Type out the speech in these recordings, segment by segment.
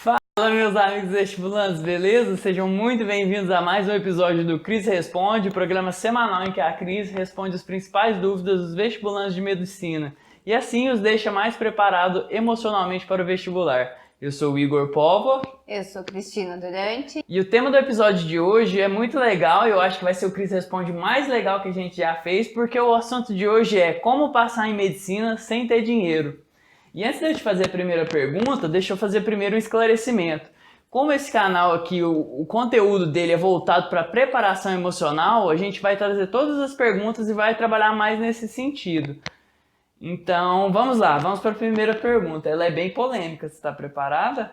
Fala, meus amigos vestibulantes, beleza? Sejam muito bem-vindos a mais um episódio do Cris Responde, o programa semanal em que a Cris responde as principais dúvidas dos vestibulantes de medicina e assim os deixa mais preparados emocionalmente para o vestibular. Eu sou o Igor Povo. Eu sou Cristina Durante. E o tema do episódio de hoje é muito legal, eu acho que vai ser o Cris Responde mais legal que a gente já fez, porque o assunto de hoje é como passar em medicina sem ter dinheiro. E antes de eu te fazer a primeira pergunta, deixa eu fazer primeiro um esclarecimento. Como esse canal aqui, o conteúdo dele é voltado para preparação emocional, a gente vai trazer todas as perguntas e vai trabalhar mais nesse sentido. Então, vamos lá, vamos para a primeira pergunta. Ela é bem polêmica, você está preparada?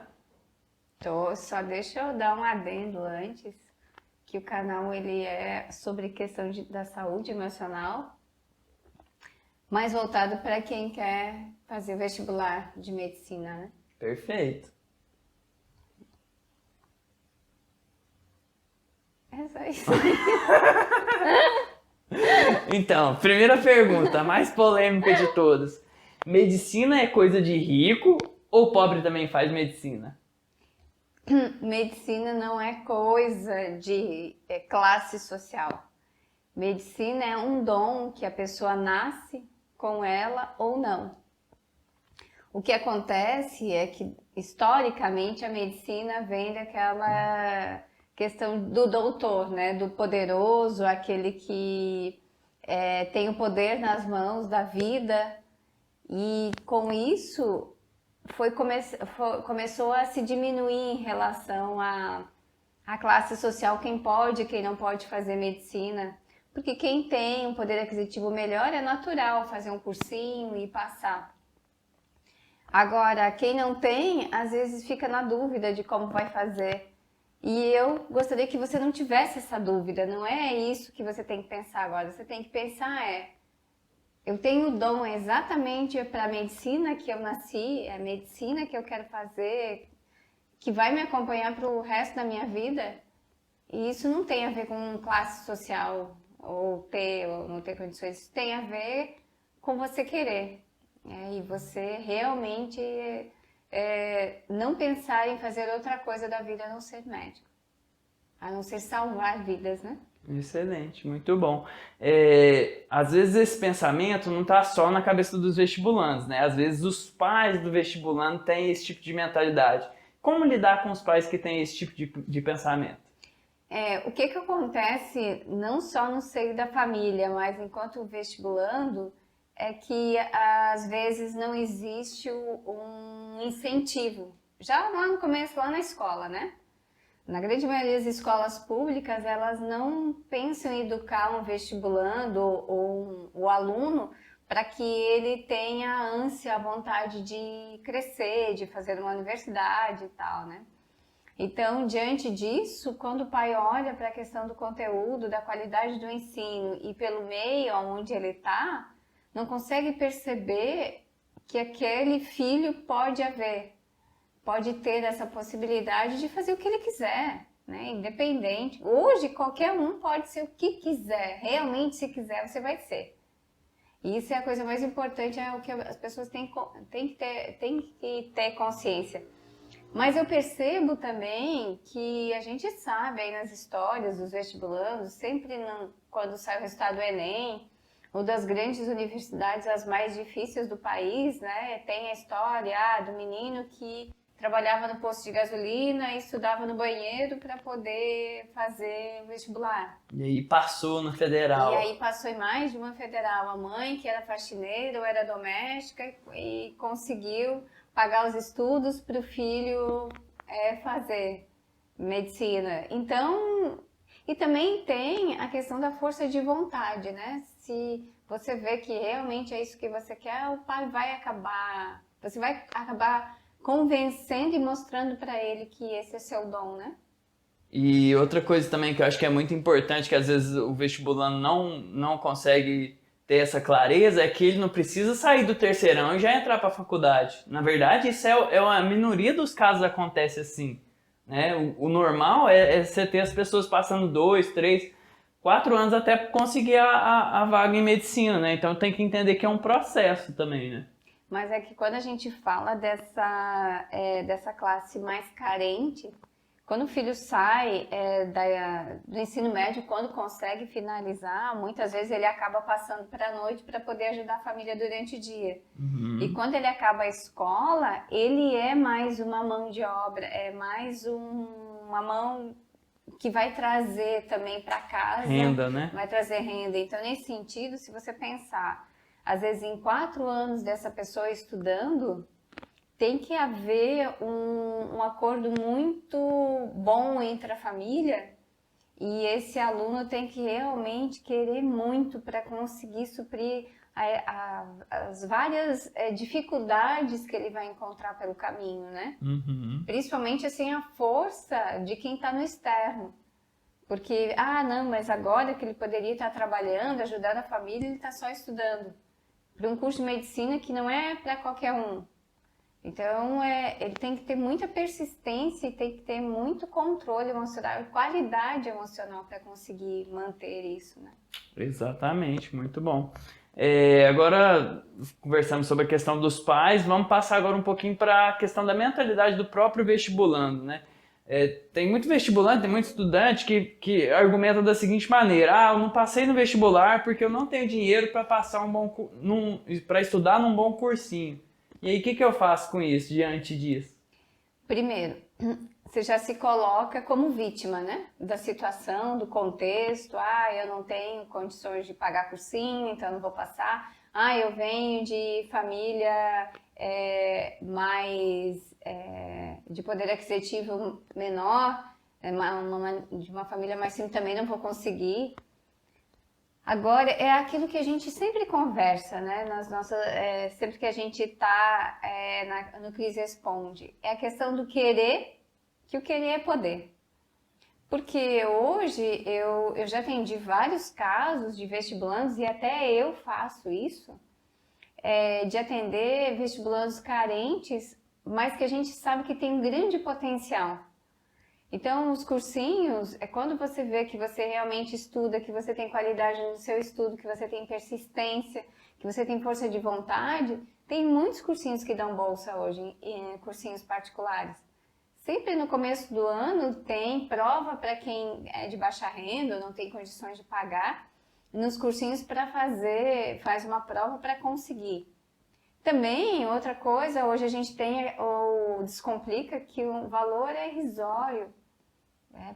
Só deixa eu dar um adendo antes, que o canal ele é sobre questão da saúde emocional, mais voltado para quem quer fazer o vestibular de medicina, né? Perfeito. É só isso. Então, primeira pergunta, a mais polêmica de todas. Medicina é coisa de rico ou pobre também faz medicina? Medicina não é coisa de classe social. Medicina é um dom que a pessoa nasce com ela ou não. O que acontece é que, historicamente, a medicina vem daquela questão do doutor, né? Do poderoso, aquele que tem o poder nas mãos da vida. E com isso começou a se diminuir em relação à classe social, quem pode e quem não pode fazer medicina. Porque quem tem um poder aquisitivo melhor é natural fazer um cursinho e passar. Agora, quem não tem, às vezes fica na dúvida de como vai fazer. E eu gostaria que você não tivesse essa dúvida, não é isso que você tem que pensar agora. Você tem que pensar eu tenho o dom exatamente para a medicina que eu nasci, é a medicina que eu quero fazer, que vai me acompanhar para o resto da minha vida. E isso não tem a ver com classe social, ou ter ou não ter condições. Isso tem a ver com você querer. E você realmente não pensar em fazer outra coisa da vida a não ser médico. A não ser salvar vidas, né? Excelente, muito bom. Às vezes esse pensamento não está só na cabeça dos vestibulandos, né? Às vezes os pais do vestibulando têm esse tipo de mentalidade. Como lidar com os pais que têm esse tipo de pensamento? O que acontece não só no seio da família, mas enquanto vestibulando, é que às vezes não existe um incentivo. Já lá no começo, lá na escola, né? Na grande maioria das escolas públicas, elas não pensam em educar um vestibulando ou o aluno para que ele tenha a ânsia, a vontade de crescer, de fazer uma universidade e tal, né? Então, diante disso, quando o pai olha para a questão do conteúdo, da qualidade do ensino e pelo meio onde ele está, não consegue perceber que aquele filho pode ter essa possibilidade de fazer o que ele quiser, né? Independente. Hoje, qualquer um pode ser o que quiser, realmente se quiser, você vai ser. E isso é a coisa mais importante, é o que as pessoas têm que ter consciência. Mas eu percebo também que a gente sabe aí nas histórias dos vestibulandos, sempre quando sai o resultado do Enem, ou das grandes universidades, as mais difíceis do país, né? Tem a história do menino que trabalhava no posto de gasolina e estudava no banheiro para poder fazer o vestibular. E aí passou na federal. E aí passou em mais de uma federal. A mãe, que era faxineira ou era doméstica, e conseguiu pagar os estudos para o filho fazer medicina. Então, e também tem a questão da força de vontade, né? Se você vê que realmente é isso que você quer, o pai você vai acabar convencendo e mostrando para ele que esse é seu dom, né? E outra coisa também que eu acho que é muito importante, que às vezes o vestibulando não consegue ter essa clareza, é que ele não precisa sair do terceirão e já entrar para a faculdade. Na verdade, isso a minoria dos casos acontece assim, né? O normal é você ter as pessoas passando 2, 3, 4 anos até conseguir a vaga em medicina, né? Então tem que entender que é um processo também, né? Mas é que quando a gente fala dessa classe mais carente, quando o filho sai do ensino médio, quando consegue finalizar, muitas vezes ele acaba passando para a noite para poder ajudar a família durante o dia. E quando ele acaba a escola, ele é mais uma mão de obra, é mais uma mão que vai trazer também para casa. Renda, né? Vai trazer renda. Então, nesse sentido, se você pensar, às vezes em 4 anos dessa pessoa estudando, tem que haver um acordo muito bom entre a família e esse aluno tem que realmente querer muito para conseguir suprir as várias dificuldades que ele vai encontrar pelo caminho, né? Principalmente assim a força de quem está no externo. Porque, não, mas agora que ele poderia estar trabalhando, ajudando a família, ele está só estudando. Para um curso de medicina que não é para qualquer um. Então, ele tem que ter muita persistência e tem que ter muito controle emocional, qualidade emocional para conseguir manter isso, né? Exatamente, muito bom. Agora, conversamos sobre a questão dos pais, vamos passar agora um pouquinho para a questão da mentalidade do próprio vestibulando, né? Tem muito vestibulante, tem muito estudante que argumenta da seguinte maneira: eu não passei no vestibular porque eu não tenho dinheiro para passar para estudar num bom cursinho. E aí, o que eu faço com isso, diante disso? Primeiro, você já se coloca como vítima, né? Da situação, do contexto. Eu não tenho condições de pagar cursinho, então eu não vou passar. Eu venho de família de poder aquisitivo menor, de uma família mais simples, também não vou conseguir. Agora, é aquilo que a gente sempre conversa, né? Sempre que a gente está no Cris Responde. É a questão do querer, que o querer é poder. Porque hoje eu já atendi vários casos de vestibulandos, e até eu faço isso, de atender vestibulandos carentes, mas que a gente sabe que tem um grande potencial. Então, os cursinhos, quando você vê que você realmente estuda, que você tem qualidade no seu estudo, que você tem persistência, que você tem força de vontade, tem muitos cursinhos que dão bolsa hoje, cursinhos particulares. Sempre no começo do ano tem prova para quem é de baixa renda, ou não tem condições de pagar, nos cursinhos faz uma prova para conseguir. Também, outra coisa, hoje a gente tem o Descomplica, que o valor é irrisório.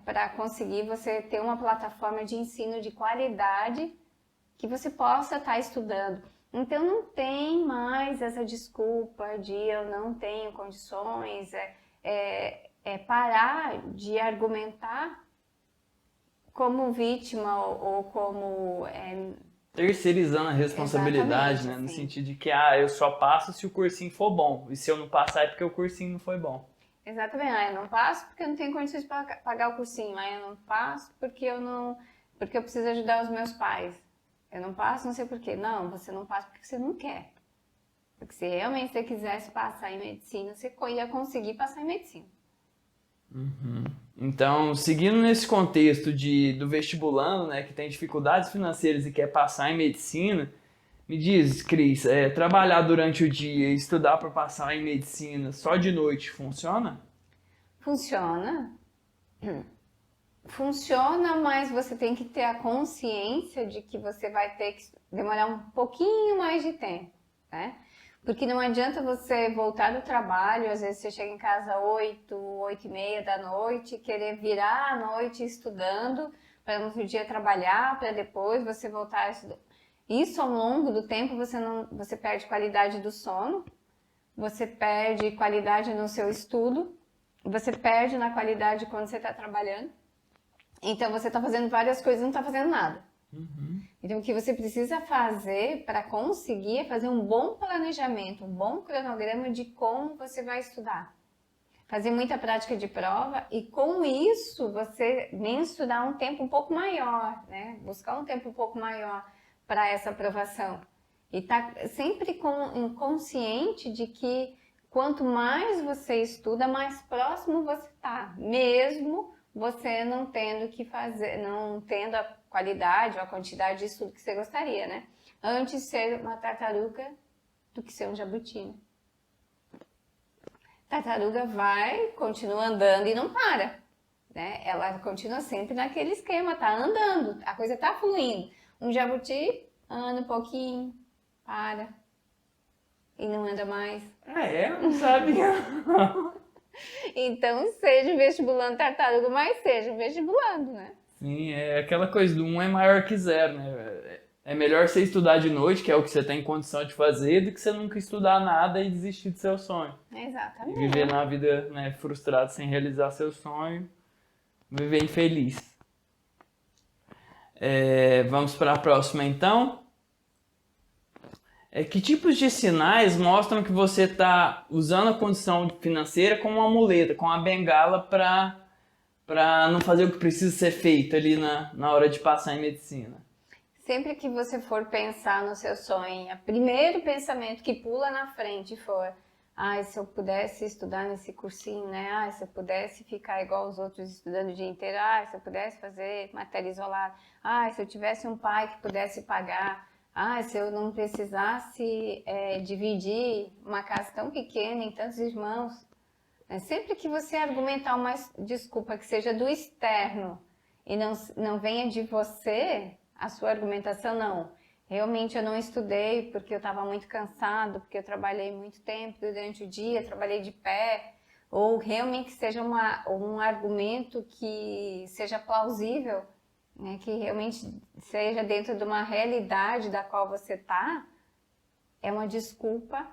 Para conseguir você ter uma plataforma de ensino de qualidade que você possa estar estudando. Então não tem mais essa desculpa de eu não tenho condições, parar de argumentar como vítima ou como... terceirizando a responsabilidade, né? No sentido de que eu só passo se o cursinho for bom, e se eu não passar é porque o cursinho não foi bom. Exatamente, eu não passo porque eu não tenho condições de pagar o cursinho, eu não passo porque eu preciso ajudar os meus pais. Eu não passo, não sei por quê. Não, você não passa porque você não quer. Porque se realmente você quisesse passar em medicina, você ia conseguir passar em medicina. Então, seguindo nesse contexto do vestibulando, né, que tem dificuldades financeiras e quer passar em medicina, me diz, Cris, trabalhar durante o dia e estudar para passar em medicina só de noite funciona? Funciona. Funciona, mas você tem que ter a consciência de que você vai ter que demorar um pouquinho mais de tempo, né? Porque não adianta você voltar do trabalho, às vezes você chega em casa 8h30 da noite, querer virar à noite estudando, para no outro dia trabalhar, para depois você voltar a estudar. Isso ao longo do tempo você perde qualidade do sono, você perde qualidade no seu estudo, você perde na qualidade quando você está trabalhando. Então você está fazendo várias coisas e não está fazendo nada. Então o que você precisa fazer para conseguir é fazer um bom planejamento, um bom cronograma de como você vai estudar. Fazer muita prática de prova e com isso você mensurar um tempo um pouco maior, né? Buscar um tempo um pouco maior para essa aprovação. E tá sempre consciente de que quanto mais você estuda, mais próximo você está, mesmo você não tendo que fazer, não tendo a qualidade ou a quantidade de estudo que você gostaria, né? Antes de ser uma tartaruga do que ser um jabuti, né? Tartaruga continua andando e não para, né? Ela continua sempre naquele esquema, tá andando, a coisa tá fluindo. Um jabuti anda um pouquinho, para e não anda mais. Ah, é? Não sabia. Então seja vestibulando tartaruga, mas seja vestibulando, né? Sim, é aquela coisa do 1 é maior que 0, né? É melhor você estudar de noite, que é o que você tem condição de fazer, do que você nunca estudar nada e desistir do seu sonho. E Exatamente. viver na vida, né, frustrado sem realizar seu sonho, viver infeliz. Vamos para a próxima então. Que tipos de sinais mostram que você está usando a condição financeira como uma muleta, como uma bengala para não fazer o que precisa ser feito ali na hora de passar em medicina? Sempre que você for pensar no seu sonho, o primeiro pensamento que pula na frente for: ai, se eu pudesse estudar nesse cursinho, né? Ai, se eu pudesse ficar igual os outros estudando o dia inteiro. Ai, se eu pudesse fazer matéria isolada. Ai, se eu tivesse um pai que pudesse pagar. Ai, se eu não precisasse dividir uma casa tão pequena em tantos irmãos. Sempre que você argumentar uma desculpa que seja do externo e não venha de você, a sua argumentação não. Realmente eu não estudei porque eu estava muito cansado, porque eu trabalhei muito tempo durante o dia, trabalhei de pé, ou realmente seja um argumento que seja plausível, né, que realmente seja dentro de uma realidade da qual você está, é uma desculpa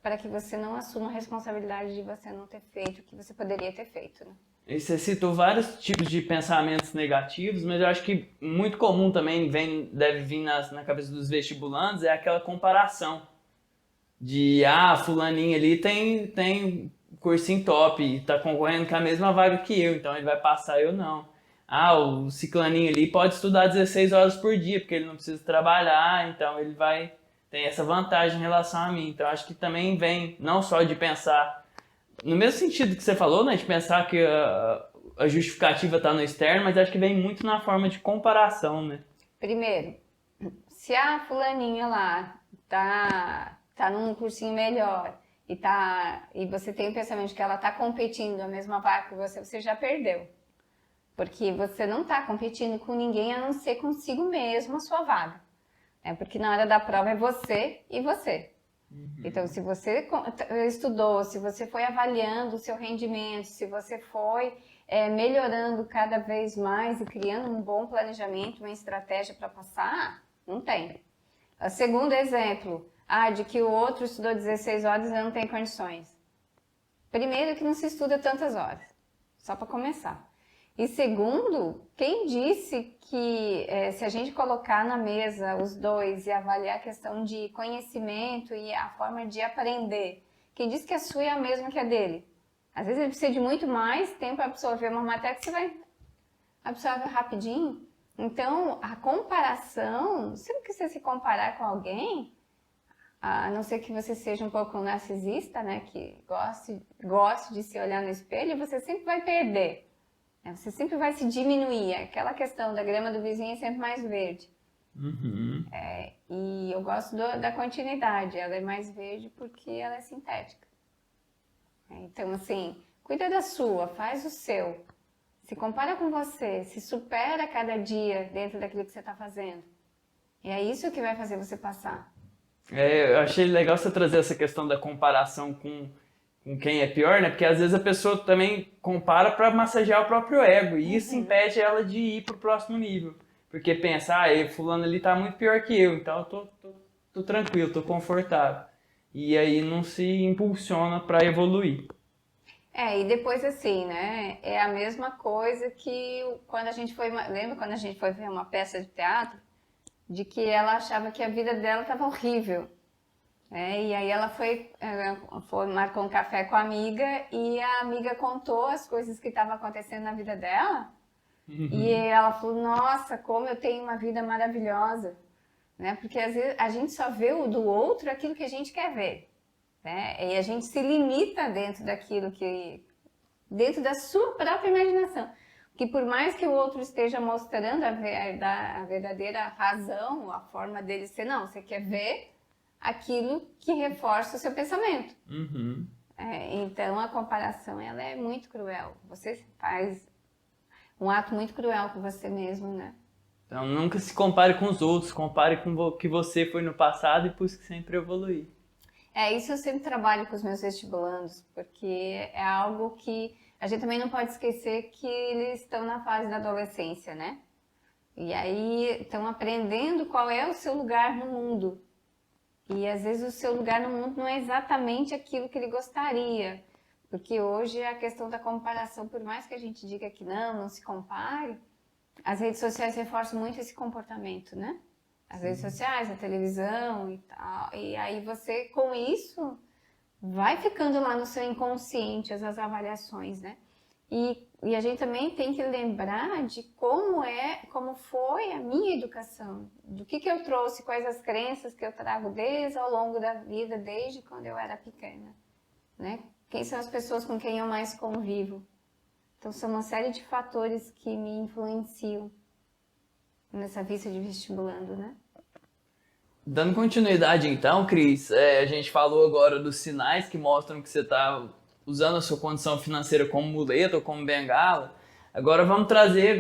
para que você não assuma a responsabilidade de você não ter feito o que você poderia ter feito, né? E você citou vários tipos de pensamentos negativos, mas eu acho que muito comum também deve vir na cabeça dos vestibulandos é aquela comparação de, fulaninho ali tem cursinho top e tá concorrendo com a mesma vaga que eu, então ele vai passar, eu não. O ciclaninho ali pode estudar 16 horas por dia, porque ele não precisa trabalhar, então ele tem essa vantagem em relação a mim. Então acho que também vem não só de pensar no mesmo sentido que você falou, né, de pensar que a justificativa está no externo, mas acho que vem muito na forma de comparação, né? Primeiro, se a fulaninha lá tá num cursinho melhor e você tem o pensamento de que ela tá competindo a mesma vaga que você já perdeu. Porque você não tá competindo com ninguém a não ser consigo mesmo a sua vaga. Porque na hora da prova é você e você. Então, se você estudou, se você foi avaliando o seu rendimento, se você foi melhorando cada vez mais e criando um bom planejamento, uma estratégia para passar, não tem. O segundo exemplo, de que o outro estudou 16 horas e não tem condições. Primeiro que não se estuda tantas horas, só para começar. E segundo, quem disse que se a gente colocar na mesa os dois e avaliar a questão de conhecimento e a forma de aprender, quem disse que a sua é a mesma que a dele? Às vezes ele precisa de muito mais tempo para absorver uma matéria que você vai absorver rapidinho. Então, a comparação, sempre que você se comparar com alguém, a não ser que você seja um pouco narcisista, né, que goste de se olhar no espelho, você sempre vai perder. Você sempre vai se diminuir. Aquela questão da grama do vizinho é sempre mais verde. Uhum. E eu gosto da continuidade. Ela é mais verde porque ela é sintética. Então, assim, cuida da sua, faz o seu. Se compara com você, se supera cada dia dentro daquilo que você está fazendo. E é isso que vai fazer você passar. Eu achei legal você trazer essa questão da comparação com quem é pior, né? Porque às vezes a pessoa também compara para massagear o próprio ego e isso impede ela de ir pro próximo nível. Porque pensa, fulano ali tá muito pior que eu, então eu tô tranquilo, tô confortável. E aí não se impulsiona para evoluir. E depois assim, né? É a mesma coisa que quando a gente foi... Lembra quando a gente foi ver uma peça de teatro? De que ela achava que a vida dela estava horrível. E aí ela marcou um café com a amiga e a amiga contou as coisas que estavam acontecendo na vida dela. E ela falou, nossa, como eu tenho uma vida maravilhosa. Né? Porque às vezes a gente só vê do outro aquilo que a gente quer ver. Né? E a gente se limita dentro dentro da sua própria imaginação. Que por mais que o outro esteja mostrando a verdadeira razão, a forma dele ser, não, você quer ver aquilo que reforça o seu pensamento. Uhum. Então a comparação ela é muito cruel. Você faz um ato muito cruel com você mesmo, né? Então nunca se compare com os outros, compare com o que você foi no passado e busque sempre evoluir. Isso eu sempre trabalho com os meus vestibulandos, porque é algo que a gente também não pode esquecer que eles estão na fase da adolescência, né? E aí estão aprendendo qual é o seu lugar no mundo. E às vezes o seu lugar no mundo não é exatamente aquilo que ele gostaria. Porque hoje a questão da comparação, por mais que a gente diga que não se compare, as redes sociais reforçam muito esse comportamento, né? As redes sociais, a televisão e tal. E aí você, com isso, vai ficando lá no seu inconsciente as avaliações, né? E a gente também tem que lembrar de como foi a minha educação, do que eu trouxe, quais as crenças que eu trago desde ao longo da vida, desde quando eu era pequena, né? Quem são as pessoas com quem eu mais convivo? Então, são uma série de fatores que me influenciam nessa vista de vestibulando, né? Dando continuidade então, Cris, a gente falou agora dos sinais que mostram que você está usando a sua condição financeira como muleta ou como bengala. Agora vamos trazer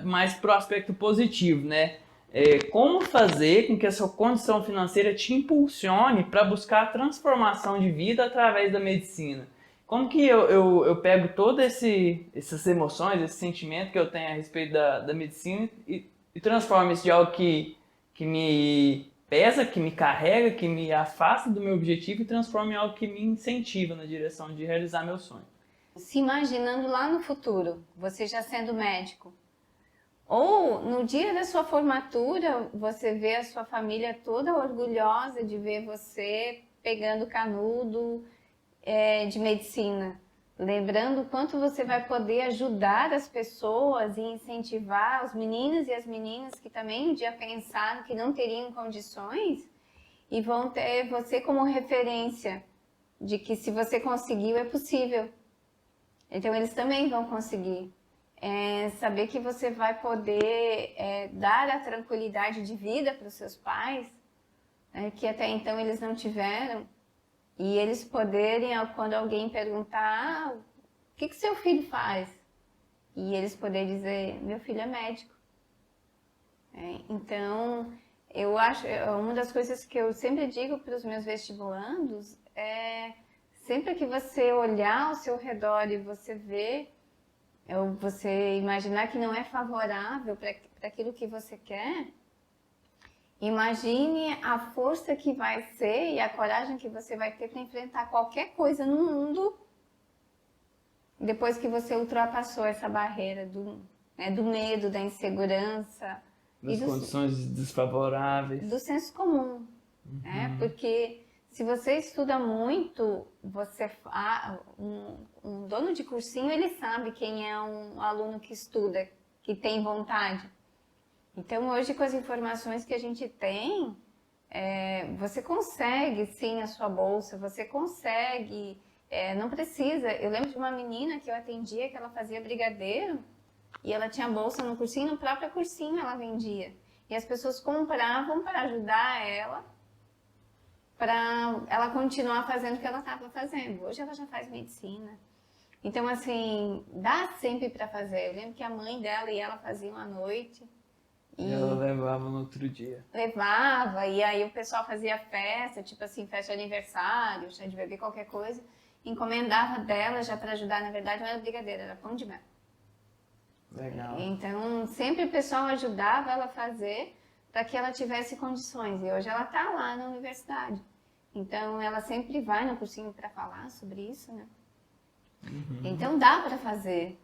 mais para o aspecto positivo, né? Como fazer com que a sua condição financeira te impulsione para buscar a transformação de vida através da medicina? Como que eu pego todas essas emoções, esse sentimento que eu tenho a respeito da medicina e transformo isso de algo que me pesa, que me carrega, que me afasta do meu objetivo e transforma em algo que me incentiva na direção de realizar meu sonho. Se imaginando lá no futuro, você já sendo médico, ou no dia da sua formatura, você vê a sua família toda orgulhosa de ver você pegando canudo de medicina. Lembrando o quanto você vai poder ajudar as pessoas e incentivar os meninos e as meninas que também um dia pensaram que não teriam condições e vão ter você como referência de que se você conseguiu é possível. Então eles também vão conseguir. Saber que você vai poder dar a tranquilidade de vida para os seus pais, que até então eles não tiveram. E eles poderem, quando alguém perguntar, o que seu filho faz? E eles poderem dizer, meu filho é médico. Então, eu acho, uma das coisas que eu sempre digo para os meus vestibulandos é, sempre que você olhar ao seu redor e você ver, ou você imaginar que não é favorável para aquilo que você quer, imagine a força que vai ser e a coragem que você vai ter para enfrentar qualquer coisa no mundo depois que você ultrapassou essa barreira do medo, da insegurança. Das condições desfavoráveis. Do senso comum. Porque se você estuda muito, um dono de cursinho, ele sabe quem é um aluno que estuda, que tem vontade. Então, hoje, com as informações que a gente tem, você consegue, sim, a sua bolsa, você consegue, não precisa. Eu lembro de uma menina que eu atendia, que ela fazia brigadeiro, e ela tinha bolsa no cursinho, no próprio cursinho ela vendia. E as pessoas compravam para ajudar ela, para ela continuar fazendo o que ela estava fazendo. Hoje ela já faz medicina. Então, assim, dá sempre para fazer. Eu lembro que a mãe dela e ela faziam à noite. E ela levava no outro dia. Levava, e aí o pessoal fazia festa, tipo assim, festa de aniversário, chá de bebê, qualquer coisa. Encomendava dela já para ajudar, na verdade não era brigadeiro, era pão de mel. Legal. Então, sempre o pessoal ajudava ela a fazer para que ela tivesse condições. E hoje ela está lá na universidade. Então, ela sempre vai no cursinho para falar sobre isso, né? Então, dá para fazer.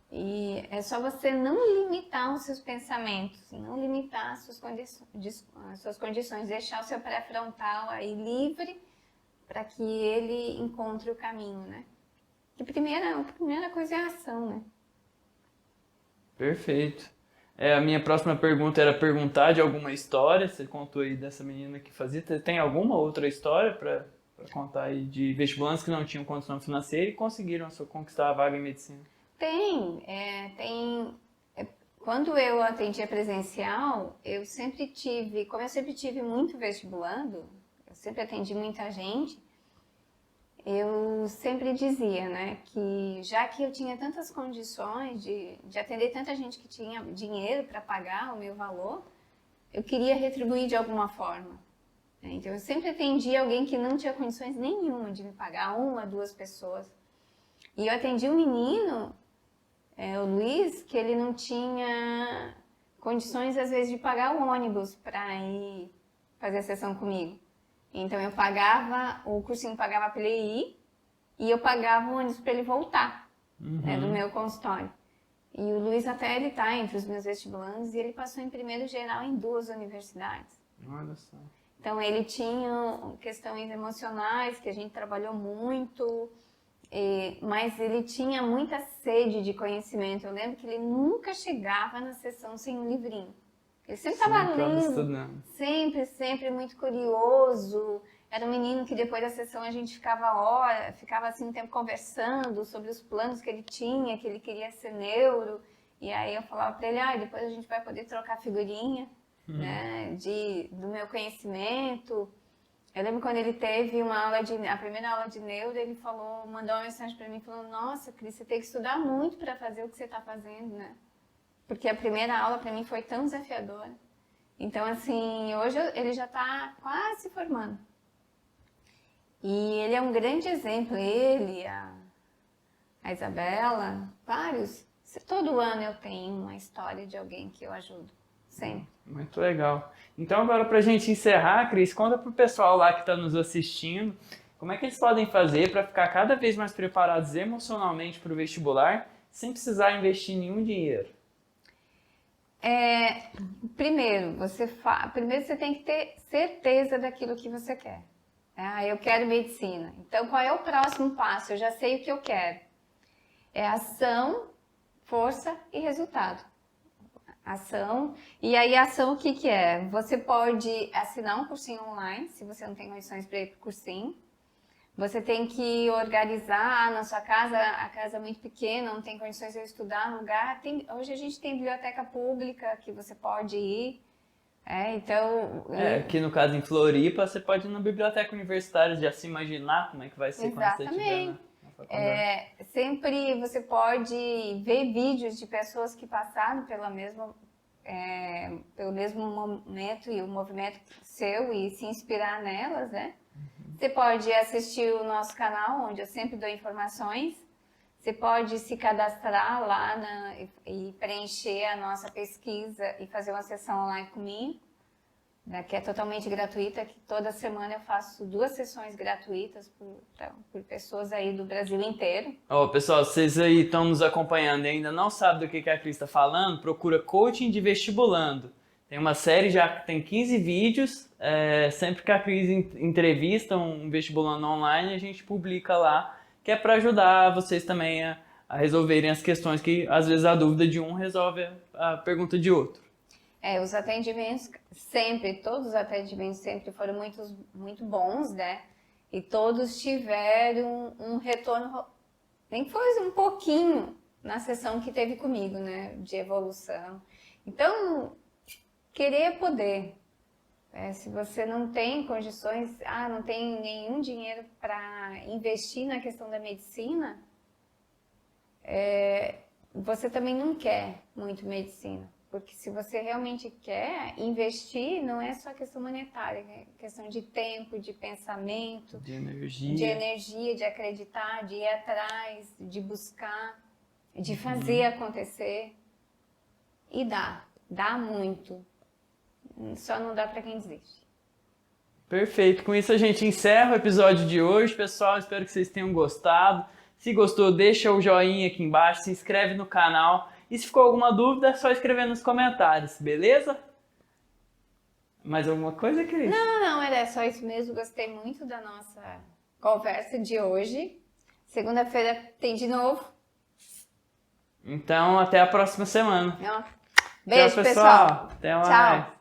E é só você não limitar os seus pensamentos, não limitar as suas condições, deixar o seu pré-frontal aí livre para que ele encontre o caminho, né? Que a primeira coisa é a ação, né? Perfeito. A minha próxima pergunta era perguntar de alguma história. Você contou aí dessa menina que fazia. Tem alguma outra história para contar aí de vestibulantes que não tinham condição financeira e conseguiram conquistar a vaga em medicina? Tem. Quando eu atendia presencial, como eu sempre tive muito vestibulando, eu sempre atendi muita gente, eu sempre dizia, né, que já que eu tinha tantas condições de atender tanta gente que tinha dinheiro para pagar o meu valor, eu queria retribuir de alguma forma. Então eu sempre atendi alguém que não tinha condições nenhuma de me pagar, 1 a 2 pessoas. E eu atendi um menino, o Luiz, que ele não tinha condições às vezes de pagar o ônibus para ir fazer a sessão comigo. Então eu pagava, o cursinho pagava para ele ir e eu pagava o ônibus para ele voltar, né, do meu consultório. E o Luiz até ele tá entre os meus vestibulandos e ele passou em primeiro geral em 2 universidades. Olha só. Então ele tinha questões emocionais que a gente trabalhou muito, mas ele tinha muita sede de conhecimento. Eu lembro que ele nunca chegava na sessão sem um livrinho. Ele sempre estava lendo, sempre muito curioso. Era um menino que depois da sessão a gente ficava assim um tempo conversando sobre os planos que ele tinha, que ele queria ser neuro. E aí eu falava para ele, depois a gente vai poder trocar figurinha, né, do meu conhecimento. Eu lembro quando ele teve a primeira aula de neuro, ele mandou uma mensagem para mim falando: nossa, Cris, você tem que estudar muito para fazer o que você está fazendo, né? Porque a primeira aula para mim foi tão desafiadora. Então, assim, hoje ele já está quase se formando. E ele é um grande exemplo, a Isabela, vários. Todo ano eu tenho uma história de alguém que eu ajudo, sempre. Muito legal. Então agora pra gente encerrar, Cris, conta pro pessoal lá que está nos assistindo, como é que eles podem fazer para ficar cada vez mais preparados emocionalmente para o vestibular, sem precisar investir nenhum dinheiro. Primeiro você tem que ter certeza daquilo que você quer. Eu quero medicina. Então, qual é o próximo passo? Eu já sei o que eu quero. É ação, força e resultado. Ação. E aí, ação, o que é? Você pode assinar um cursinho online, se você não tem condições para ir para o cursinho. Você tem que organizar na sua casa, a casa é muito pequena, não tem condições de estudar no lugar. Hoje a gente tem biblioteca pública que você pode ir. Aqui no caso em Floripa, você pode ir na biblioteca universitária, já se imaginar como é que vai ser quando você estiver na faculdade. Sempre você pode ver vídeos de pessoas que passaram pelo mesmo momento e o movimento seu e se inspirar nelas, né? Você pode assistir o nosso canal, onde eu sempre dou informações. Você pode se cadastrar lá e preencher a nossa pesquisa e fazer uma sessão online comigo, né, que é totalmente gratuita, que toda semana eu faço 2 sessões gratuitas por pessoas aí do Brasil inteiro. Pessoal, vocês aí estão nos acompanhando e ainda não sabem do que a Cris está falando, procura Coaching de Vestibulando. Tem uma série já que tem 15 vídeos, sempre que a Cris entrevista um vestibulando online, a gente publica lá, que é para ajudar vocês também a resolverem as questões que, às vezes, a dúvida de um resolve a pergunta de outro. Os atendimentos todos os atendimentos sempre foram muito bons, né? E todos tiveram um retorno, nem que fosse um pouquinho, na sessão que teve comigo, né? De evolução. Então, querer é poder. Se você não tem condições, não tem nenhum dinheiro para investir na questão da medicina, você também não quer muito medicina. Porque se você realmente quer investir, não é só questão monetária, é questão de tempo, de pensamento, de energia, de acreditar, de ir atrás, de buscar, de fazer acontecer. E dá muito. Só não dá para quem desiste. Perfeito. Com isso a gente encerra o episódio de hoje, pessoal. Espero que vocês tenham gostado. Se gostou, deixa o joinha aqui embaixo, se inscreve no canal. E se ficou alguma dúvida, é só escrever nos comentários, beleza? Mais alguma coisa, Cris? Não, era só isso mesmo. Gostei muito da nossa conversa de hoje. Segunda-feira tem de novo. Então, até a próxima semana. Beijo, tchau, pessoal. Até mais. Tchau.